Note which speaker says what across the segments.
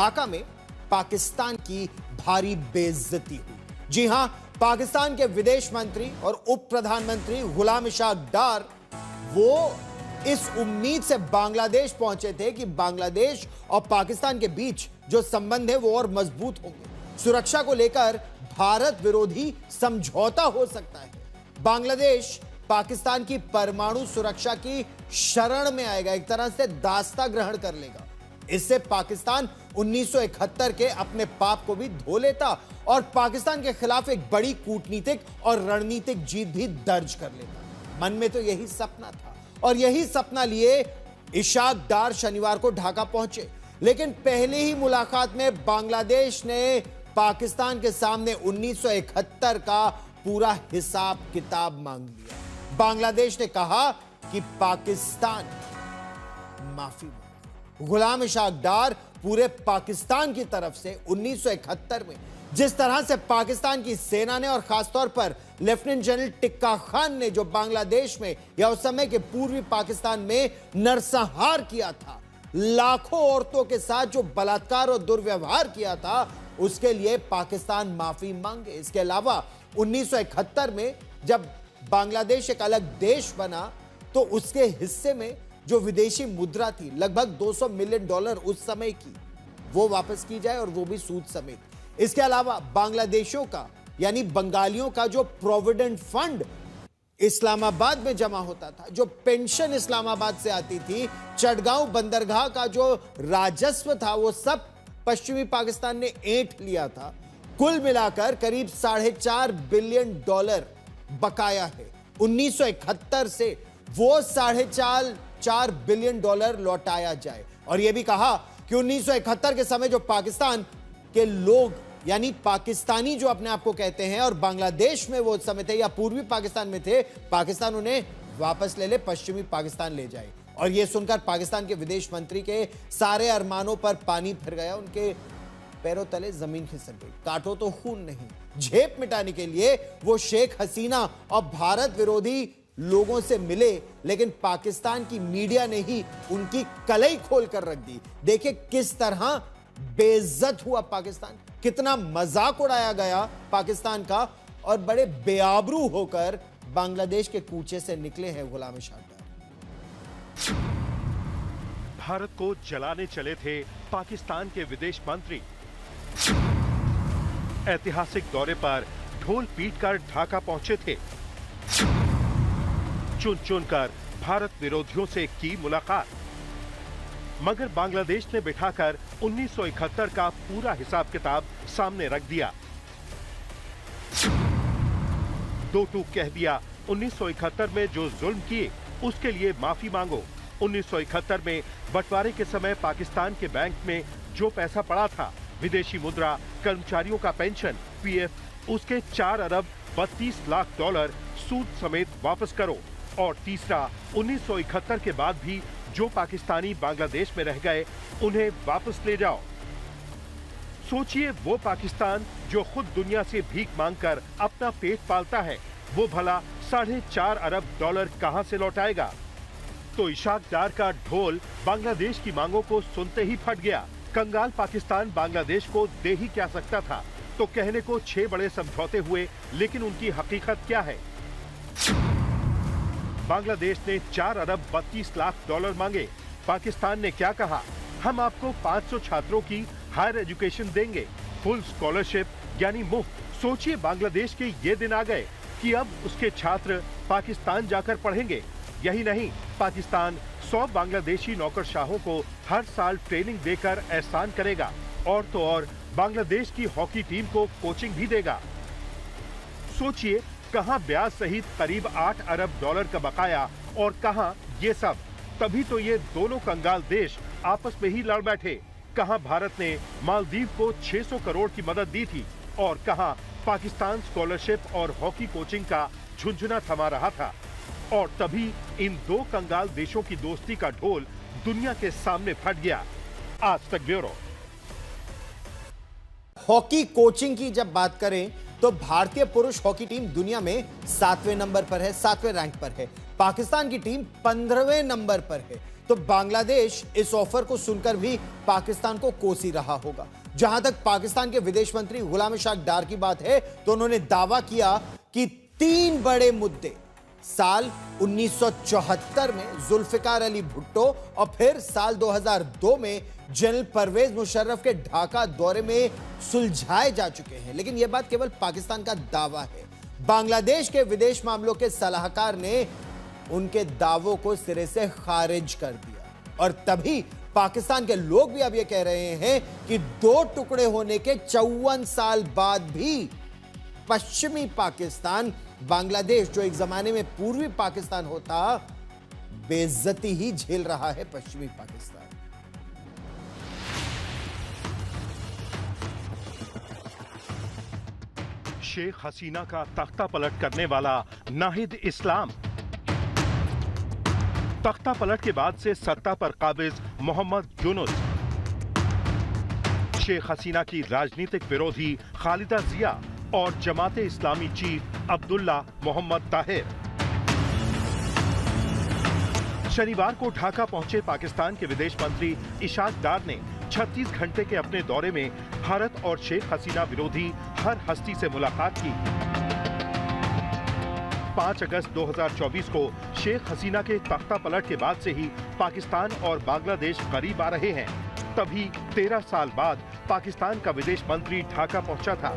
Speaker 1: ढाका में पाकिस्तान की भारी बेइज्जती हुई। जी हां, पाकिस्तान के विदेश मंत्री और उप प्रधानमंत्री गुलाम इशाक डार वो इस उम्मीद से बांग्लादेश पहुंचे थे कि बांग्लादेश और पाकिस्तान के बीच जो संबंध है वो और मजबूत होंगे, सुरक्षा को लेकर भारत विरोधी समझौता हो सकता है, बांग्लादेश पाकिस्तान की परमाणु सुरक्षा की शरण में आएगा, एक तरह से दास्ता ग्रहण कर लेगा। इससे पाकिस्तान 1971 के अपने पाप को भी धो लेता और पाकिस्तान के खिलाफ एक बड़ी कूटनीतिक और रणनीतिक जीत भी दर्ज कर लेता। मन में तो यही सपना था और यही सपना लिए इशाक डार शनिवार को ढाका पहुंचे, लेकिन पहले ही मुलाकात में बांग्लादेश ने पाकिस्तान के सामने 1971 का पूरा हिसाब किताब मांग लिया। बांग्लादेश ने कहा कि पाकिस्तान माफी मांगे। गुलाम इशाक डार पूरे पाकिस्तान की तरफ से 1971 में जिस तरह से पाकिस्तान की सेना ने और खासतौर पर लेफ्टिनेंट जनरल टिक्का खान ने जो बांग्लादेश में या उस समय के पूर्वी पाकिस्तान में नरसंहार किया था, लाखों औरतों के साथ जो बलात्कार और दुर्व्यवहार किया था, उसके लिए पाकिस्तान माफी मांगे। इसके अलावा 1971 में जब बांग्लादेश एक अलग देश बना तो उसके हिस्से में जो विदेशी मुद्रा थी लगभग $200 मिलियन उस समय की, वो वापस की जाए और वो भी सूद समेत। इसके अलावा बांग्लादेशियों का यानी बंगालियों का जो प्रोविडेंट फंड इस्लामाबाद में जमा होता था, जो पेंशन इस्लामाबाद से आती थी, चटगांव बंदरगाह का जो राजस्व था, वो सब पश्चिमी पाकिस्तान ने ऐंठ लिया था। कुल मिलाकर करीब $4.5 बिलियन बकाया है। 1971 से वो $4.5 बिलियन लौटाया जाए। और यह भी कहा कि 1971 के समय जो पाकिस्तान के लोग यानी पाकिस्तानी जो अपने आप को कहते हैं और बांग्लादेश में वो समय थे या पूर्वी पाकिस्तान में थे, पाकिस्तान उन्हें वापस ले ले, पश्चिमी पाकिस्तान ले जाए। और यह सुनकर पाकिस्तान के विदेश मंत्री के सारे अरमानों पर पानी फिर गया, उनके पैरों तले जमीन खिसक गई। काटो तो खून नहीं, झेप मिटाने के लिए वो शेख हसीना और भारत विरोधी लोगों से मिले, लेकिन पाकिस्तान की मीडिया ने ही उनकी कलई खोल कर रख दी। देखिए किस तरह बेइज्जत हुआ पाकिस्तान, कितना मजाक उड़ाया गया पाकिस्तान का, और बड़े बेआबरू होकर बांग्लादेश के कूचे से निकले हैं गुलाम इशाक डार।
Speaker 2: भारत को जलाने चले थे पाकिस्तान के विदेश मंत्री। ऐतिहासिक दौरे पर ढोल पीटकर ढाका पहुंचे थे। चुन चुनकर भारत विरोधियों से की मुलाकात, मगर बांग्लादेश ने बिठाकर 1971 का पूरा हिसाब किताब सामने रख दिया। दो टूक कह दिया, 1971 में जो जुल्म किए उसके लिए माफी मांगो। 1971 में बंटवारे के समय पाकिस्तान के बैंक में जो पैसा पड़ा था, विदेशी मुद्रा, कर्मचारियों का पेंशन, पीएफ, उसके $4 अरब 32 लाख सूद समेत वापस करो। और तीसरा, 1971 के बाद भी जो पाकिस्तानी बांग्लादेश में रह गए उन्हें वापस ले जाओ। सोचिए, वो पाकिस्तान जो खुद दुनिया से भीख मांगकर अपना पेट पालता है, वो भला $4.5 अरब कहां से लौटाएगा? तो इशाक डार का ढोल बांग्लादेश की मांगों को सुनते ही फट गया। कंगाल पाकिस्तान बांग्लादेश को दे ही क्या सकता था? तो कहने को 6 बड़े समझौते हुए, लेकिन उनकी हकीकत क्या है? बांग्लादेश ने $4 अरब 32 लाख मांगे। पाकिस्तान ने क्या कहा? हम आपको 500 छात्रों की हायर एजुकेशन देंगे, फुल स्कॉलरशिप यानी मुफ्त। सोचिए, बांग्लादेश के ये दिन आ गए कि अब उसके छात्र पाकिस्तान जाकर पढ़ेंगे। यही नहीं, पाकिस्तान 100 बांग्लादेशी नौकरशाहों को हर साल ट्रेनिंग देकर एहसान करेगा, और तो और बांग्लादेश की हॉकी टीम को कोचिंग भी देगा। सोचिए, कहां ब्याज सहित करीब $8 अरब का बकाया और कहां ये सब। तभी तो ये दोनों कंगाल देश आपस में ही लड़ बैठे। कहां भारत ने मालदीव को 600 करोड़ की मदद दी थी और कहां पाकिस्तान स्कॉलरशिप और हॉकी कोचिंग का झुंझुना थमा रहा था। और तभी इन दो कंगाल देशों की दोस्ती का ढोल दुनिया के सामने फट गया। आज तक ब्यूरो।
Speaker 1: हॉकी कोचिंग की जब बात करें तो भारतीय पुरुष हॉकी टीम दुनिया में 7वें नंबर पर है, 7वें रैंक पर है। पाकिस्तान की टीम 15वें नंबर पर है। तो बांग्लादेश इस ऑफर को सुनकर भी पाकिस्तान को कोस ही रहा होगा। जहां तक पाकिस्तान के विदेश मंत्री गुलाम इशाक डार की बात है, तो उन्होंने दावा किया कि 3 बड़े मुद्दे साल 1974 में जुल्फिकार अली भुट्टो और फिर साल 2002 में जनरल परवेज मुशर्रफ के ढाका दौरे में सुलझाए जा चुके हैं। लेकिन यह बात केवल पाकिस्तान का दावा है। बांग्लादेश के विदेश मामलों के सलाहकार ने उनके दावों को सिरे से खारिज कर दिया और तभी पाकिस्तान के लोग भी अब यह कह रहे हैं कि 2 टुकड़े होने के 54 साल बाद भी पश्चिमी पाकिस्तान, बांग्लादेश जो एक जमाने में पूर्वी पाकिस्तान होता, बेइज्जती ही झेल रहा है पश्चिमी पाकिस्तान।
Speaker 2: शेख हसीना का तख्ता पलट करने वाला नाहिद इस्लाम। तख्ता पलट के बाद से सत्ता पर काबिज मोहम्मद यूनुस। शेख हसीना की राजनीतिक विरोधी खालिदा जिया और जमाते इस्लामी चीफ अब्दुल्ला मोहम्मद ताहिर। शनिवार को ढाका पहुंचे पाकिस्तान के विदेश मंत्री इशाक डार ने 36 घंटे के अपने दौरे में भारत और शेख हसीना विरोधी हर हस्ती से मुलाकात की। 5 अगस्त 2024 को शेख हसीना के तख्ता पलट के बाद से ही पाकिस्तान और बांग्लादेश करीब आ रहे हैं। तभी 13 साल बाद पाकिस्तान का विदेश मंत्री ढाका पहुंचा था।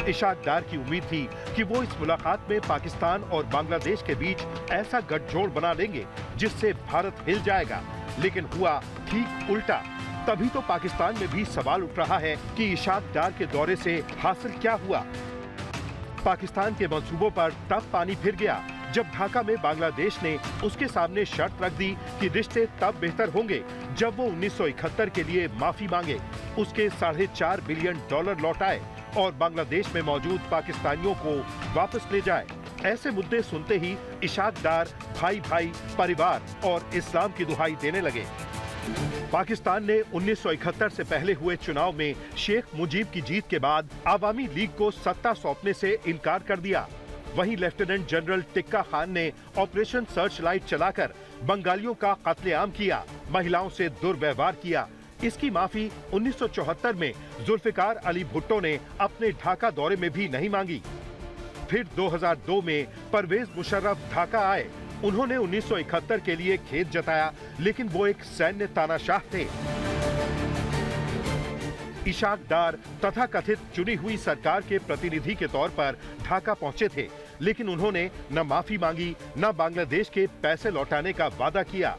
Speaker 2: इशाक डार की उम्मीद थी कि वो इस मुलाकात में पाकिस्तान और बांग्लादेश के बीच ऐसा गठजोड़ बना लेंगे जिससे भारत हिल जाएगा, लेकिन हुआ ठीक उल्टा। तभी तो पाकिस्तान में भी सवाल उठ रहा है कि इशाक डार के दौरे से हासिल क्या हुआ। पाकिस्तान के मंसूबों पर तब पानी फिर गया जब ढाका में बांग्लादेश ने उसके सामने शर्त रख दी कि रिश्ते तब बेहतर होंगे जब वो 1971 के लिए माफी मांगे, उसके $4.5 बिलियन लौटाए और बांग्लादेश में मौजूद पाकिस्तानियों को वापस ले जाए। ऐसे मुद्दे सुनते ही इशाक डार भाई भाई, परिवार और इस्लाम की दुहाई देने लगे। पाकिस्तान ने 1971 से पहले हुए चुनाव में शेख मुजीब की जीत के बाद आवामी लीग को सत्ता सौंपने से इनकार कर दिया। वहीं लेफ्टिनेंट जनरल टिक्का खान ने ऑपरेशन सर्च लाइट चलाकर बंगालियों का कत्लेआम किया, महिलाओं से दुर्व्यवहार किया। इसकी माफी 1974 में जुल्फिकार अली भुट्टो ने अपने ढाका दौरे में भी नहीं मांगी। फिर 2002 में परवेज मुशर्रफ ढाका आए। उन्होंने 1971 के लिए खेद जताया, लेकिन वो एक सैन्य तानाशाह थे। इशाक डार तथाकथित चुनी हुई सरकार के प्रतिनिधि के तौर पर ढाका पहुंचे थे, लेकिन उन्होंने न माफी मांगी न बांग्लादेश के पैसे लौटाने का वादा किया।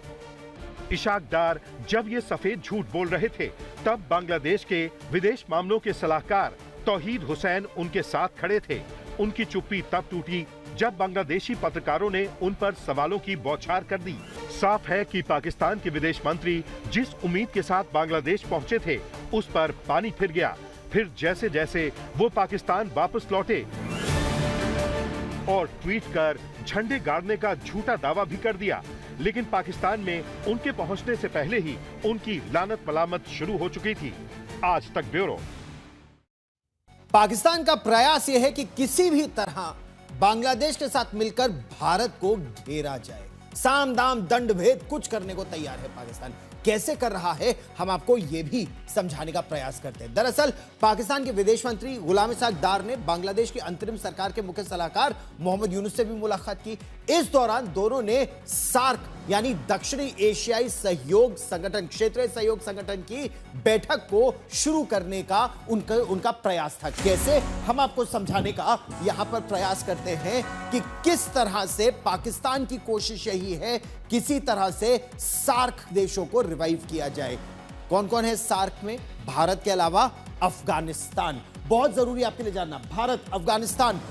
Speaker 2: इशाक डार जब ये सफेद झूठ बोल रहे थे, तब बांग्लादेश के विदेश मामलों के सलाहकार तौहीद हुसैन उनके साथ खड़े थे। उनकी चुप्पी तब टूटी जब बांग्लादेशी पत्रकारों ने उन पर सवालों की बौछार कर दी। साफ है कि पाकिस्तान के विदेश मंत्री जिस उम्मीद के साथ बांग्लादेश पहुंचे थे, उस पर पानी फिर गया। फिर जैसे जैसे वो पाकिस्तान वापस लौटे और ट्वीट कर झंडे गाड़ने का झूठा दावा भी कर दिया, लेकिन पाकिस्तान में उनके पहुंचने से पहले ही उनकी लानत मलामत शुरू हो चुकी थी। आज तक ब्यूरो।
Speaker 1: पाकिस्तान का प्रयास यह है कि किसी भी तरह बांग्लादेश के साथ मिलकर भारत को घेरा जाए। साम दाम दंड भेद कुछ करने को तैयार है पाकिस्तान। कैसे कर रहा है, हम आपको यह भी समझाने का प्रयास करते हैं। दरअसल पाकिस्तान के विदेश मंत्री गुलाम इशाक डार ने बांग्लादेश की अंतरिम सरकार के मुख्य सलाहकार मोहम्मद यूनुस से भी मुलाकात की। इस दौरान दोनों ने सार्क यानी दक्षिणी एशियाई सहयोग संगठन, क्षेत्रीय सहयोग संगठन की बैठक को शुरू करने का उनका प्रयास था। कैसे, हम आपको समझाने का यहां पर प्रयास करते हैं कि किस तरह से पाकिस्तान की कोशिश यही है किसी तरह से सार्क देशों को रिवाइव किया जाए। कौन कौन है सार्क में? भारत के अलावा अफगानिस्तान, बहुत जरूरी आपके लिए जानना। भारत, अफगानिस्तान,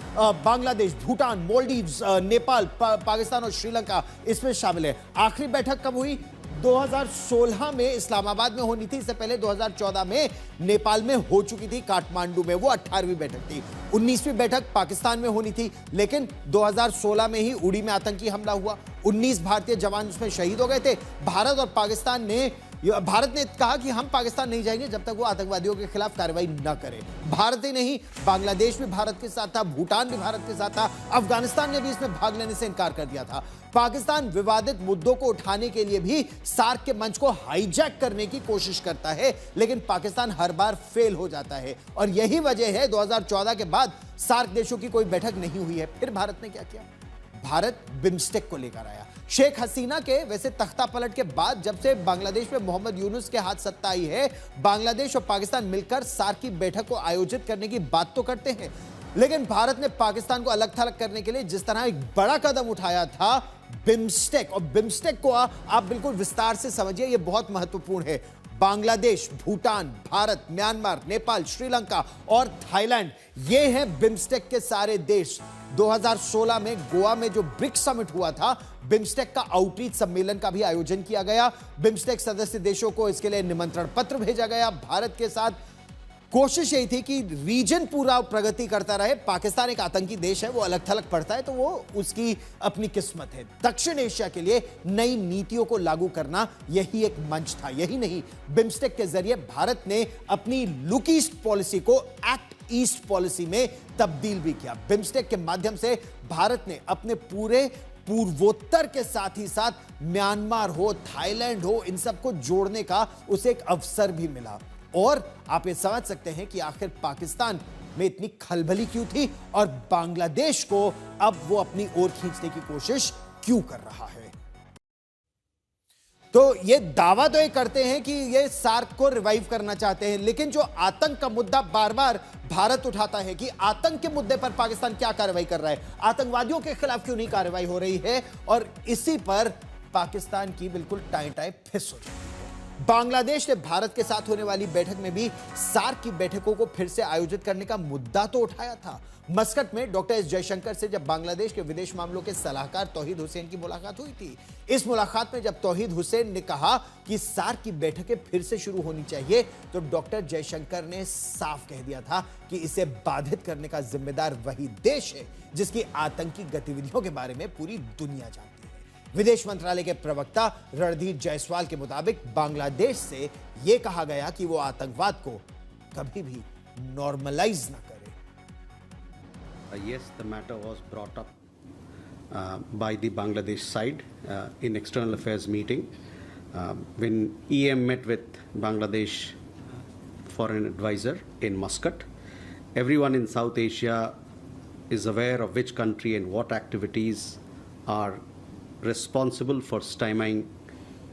Speaker 1: बांग्लादेश, भूटान, मालदीव्स, नेपाल, पाकिस्तान और श्रीलंका इसमें शामिल है। आखिरी बैठक कब हुई? 2016 में इस्लामाबाद में होनी थी। इससे पहले 2014 में नेपाल में हो चुकी थी, काठमांडू में। वो 18वीं बैठक थी। 19वीं बैठक पाकिस्तान में होनी थी, लेकिन 2016 में ही उड़ी में आतंकी हमला हुआ। 19 भारतीय जवान उसमें शहीद हो गए थे। भारत और पाकिस्तान ने भारत ने कहा कि हम पाकिस्तान नहीं जाएंगे जब तक वो आतंकवादियों के खिलाफ कार्रवाई न करे। भारत ही नहीं, बांग्लादेश भी भारत के साथ था, भूटान भी भारत के साथ था, अफगानिस्तान ने भी इसमें भाग लेने से इनकार कर दिया था। पाकिस्तान विवादित मुद्दों को उठाने के लिए भी सार्क के मंच को हाईजैक करने की कोशिश करता है, लेकिन पाकिस्तान हर बार फेल हो जाता है और यही वजह है 2014 के बाद सार्क देशों की कोई बैठक नहीं हुई है। फिर भारत ने क्या किया? भारत बिम्स्टेक को लेकर आया। शेख हसीना के वैसे तख्ता पलट के बाद जब से बांग्लादेश में मोहम्मद यूनुस के हाथ सत्ता आई है, बांग्लादेश और पाकिस्तान मिलकर सार्क की बैठक को आयोजित करने की बात तो करते हैं, लेकिन भारत ने पाकिस्तान को अलग थलग करने के लिए जिस तरह एक बड़ा कदम उठाया था, बिम्स्टेक, और बिम्स्टेक को आप बिल्कुल विस्तार से समझिए, यह बहुत महत्वपूर्ण है। बांग्लादेश, भूटान, भारत, म्यांमार, नेपाल, श्रीलंका और थाईलैंड, ये हैं बिम्स्टेक के सारे देश। 2016 में गोवा में जो ब्रिक्स समिट हुआ था, बिम्स्टेक का आउटरीच सम्मेलन का भी आयोजन किया गया। बिम्स्टेक सदस्य देशों को इसके लिए निमंत्रण पत्र भेजा गया। भारत के साथ कोशिश यही थी कि रीजन पूरा प्रगति करता रहे। पाकिस्तान एक आतंकी देश है, वो अलग थलग पड़ता है तो वो उसकी अपनी किस्मत है। दक्षिण एशिया के लिए नई नीतियों को लागू करना यही एक मंच था। यही नहीं, बिम्स्टेक के जरिए भारत ने अपनी लुक ईस्ट पॉलिसी को एक्ट ईस्ट पॉलिसी में तब्दील भी किया। बिम्स्टेक के माध्यम से भारत ने अपने पूरे पूर्वोत्तर के साथ ही साथ म्यांमार हो, थाईलैंड हो, इन सबको जोड़ने का उसे एक अवसर भी मिला। और आप ये समझ सकते हैं कि आखिर पाकिस्तान में इतनी खलबली क्यों थी और बांग्लादेश को अब वो अपनी ओर खींचने की कोशिश क्यों कर रहा है। तो ये दावा तो ये करते हैं कि ये सार्क को रिवाइव करना चाहते हैं, लेकिन जो आतंक का मुद्दा बार बार भारत उठाता है कि आतंक के मुद्दे पर पाकिस्तान क्या कार्रवाई कर रहा है, आतंकवादियों के खिलाफ क्यों नहीं कार्रवाई हो रही है, और इसी पर पाकिस्तान की बिल्कुल टाई टाई फिस हो जाती है। बांग्लादेश ने भारत के साथ होने वाली बैठक में भी सार्क की बैठकों को फिर से आयोजित करने का मुद्दा तो उठाया था। मस्कट में डॉक्टर एस जयशंकर से जब बांग्लादेश के विदेश मामलों के सलाहकार तौहीद हुसैन की मुलाकात हुई थी, इस मुलाकात में जब तौहीद हुसैन ने कहा कि सार्क की बैठकें फिर से शुरू होनी चाहिए, तो डॉक्टर जयशंकर ने साफ कह दिया था कि इसे बाधित करने का जिम्मेदार वही देश है जिसकी आतंकी गतिविधियों के बारे में पूरी दुनिया जानती है। विदेश मंत्रालय के प्रवक्ता रणधीर जायसवाल के मुताबिक बांग्लादेश से यह कहा गया कि वो आतंकवाद को कभी भी नॉर्मलाइज ना करे।
Speaker 3: Yes, the matter was brought up by the Bangladesh side in external affairs meeting when EM met with Bangladesh foreign advisor in Muscat. Everyone in South Asia is aware of which country and what activities are responsible for stymieing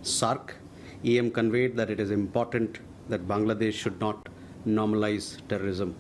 Speaker 3: SARC. EM conveyed that it is important that Bangladesh should not normalize terrorism